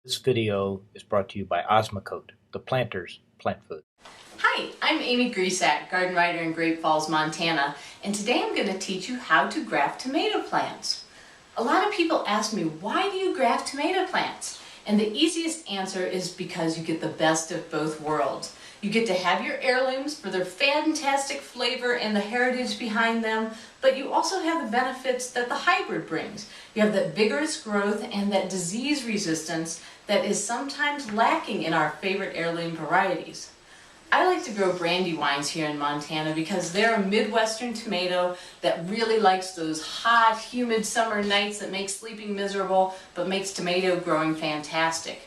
This video is brought to you by Osmocote, the planter's plant food. Hi, I'm Amy Grisak, garden writer in Great Falls, Montana, and today I'm going to teach you how to graft tomato plants. A lot of people ask me, why do you graft tomato plants? And the easiest answer is because you get the best of both worlds. You get to have your heirlooms for their fantastic flavor and the heritage behind them, but you also have the benefits that the hybrid brings. You have that vigorous growth and that disease resistance that is sometimes lacking in our favorite heirloom varieties. I like to grow brandywines here in Montana because they're a Midwestern tomato that really likes those hot, humid summer nights that make sleeping miserable, but makes tomato growing fantastic.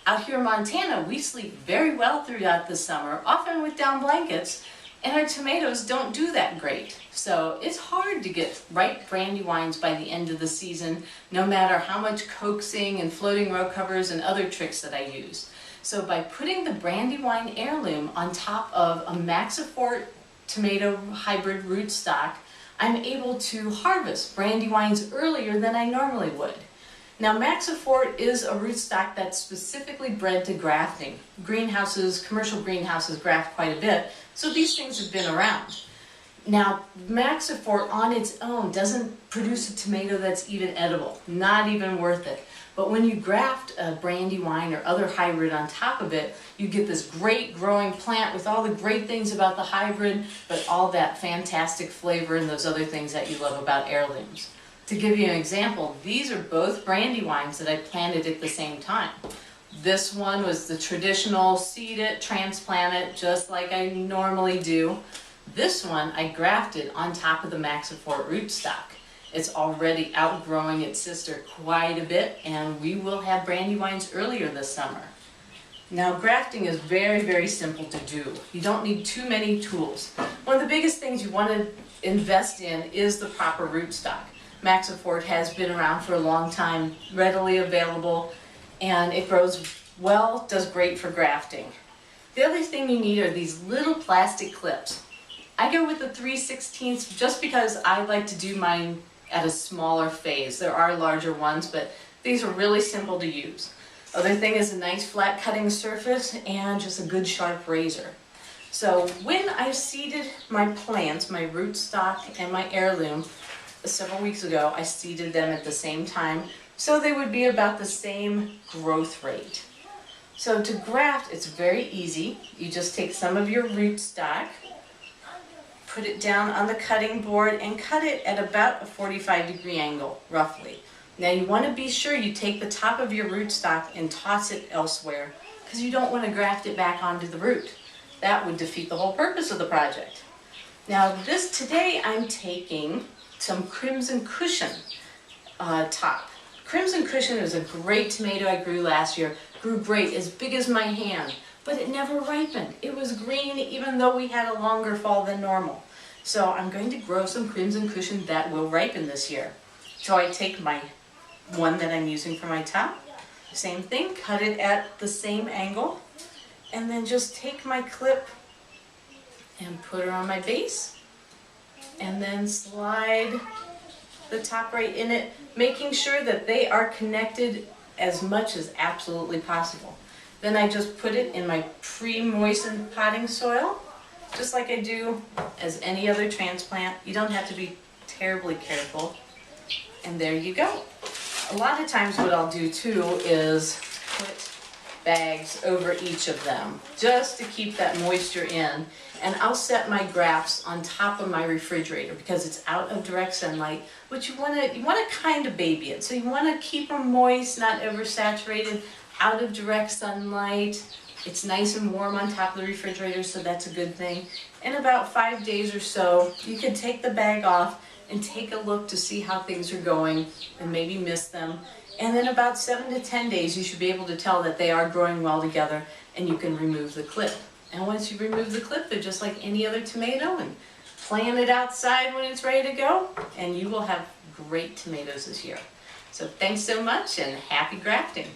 Out here in Montana, we sleep very well throughout the summer, often with down blankets, and our tomatoes don't do that great. So it's hard to get ripe brandywines by the end of the season, no matter how much coaxing and floating row covers and other tricks that I use. So by putting the Brandywine heirloom on top of a Maxifort tomato hybrid rootstock, I'm able to harvest brandywines earlier than I normally would. Now, Maxifort is a rootstock that's specifically bred to grafting. Greenhouses, commercial greenhouses graft quite a bit, so these things have been around. Now, Maxifort on its own doesn't produce a tomato that's even edible, not even worth it. But when you graft a brandywine or other hybrid on top of it, you get this great growing plant with all the great things about the hybrid, but all that fantastic flavor and those other things that you love about heirlooms. To give you an example, these are both brandywines that I planted at the same time. This one was the traditional seed it, transplant it, just like I normally do. This one I grafted on top of the Maxifort rootstock. It's already outgrowing its sister quite a bit, and we will have brandywines earlier this summer. Now, grafting is very, very simple to do. You don't need too many tools. One of the biggest things you want to invest in is the proper rootstock. Maxifort has been around for a long time, readily available, and it grows well, does great for grafting. The other thing you need are these little plastic clips. I go with the 3/16 just because I like to do mine at a smaller phase. There are larger ones, but these are really simple to use. Other thing is a nice flat cutting surface and just a good sharp razor. So when I seeded my plants, my rootstock and my heirloom, several weeks ago, I seeded them at the same time, so they would be about the same growth rate. So to graft, it's very easy. You just take some of your rootstock, put it down on the cutting board, and cut it at about a 45-degree angle, roughly. Now you want to be sure you take the top of your rootstock and toss it elsewhere, because you don't want to graft it back onto the root. That would defeat the whole purpose of the project. Now today I'm taking some Crimson Cushion top. Crimson Cushion is a great tomato I grew last year. Grew great, as big as my hand, but it never ripened. It was green even though we had a longer fall than normal. So I'm going to grow some Crimson Cushion that will ripen this year. So I take my one that I'm using for my top, same thing, cut it at the same angle, and then just take my clip and put her on my base, and then slide the top right in it, making sure that they are connected as much as absolutely possible. Then I just put it in my pre-moistened potting soil, just like I do as any other transplant. You don't have to be terribly careful. And there you go. A lot of times what I'll do too is put bags over each of them, just to keep that moisture in. And I'll set my grafts on top of my refrigerator because it's out of direct sunlight, but you want to kind of baby it. So you want to keep them moist, not oversaturated, out of direct sunlight. It's nice and warm on top of the refrigerator, so that's a good thing. In about 5 days or so, you can take the bag off and take a look to see how things are going and maybe miss them. And then about 7 to 10 days, you should be able to tell that they are growing well together, and you can remove the clip. And once you remove the clip, they're just like any other tomato, and plant it outside when it's ready to go, and you will have great tomatoes this year. So thanks so much, and happy grafting.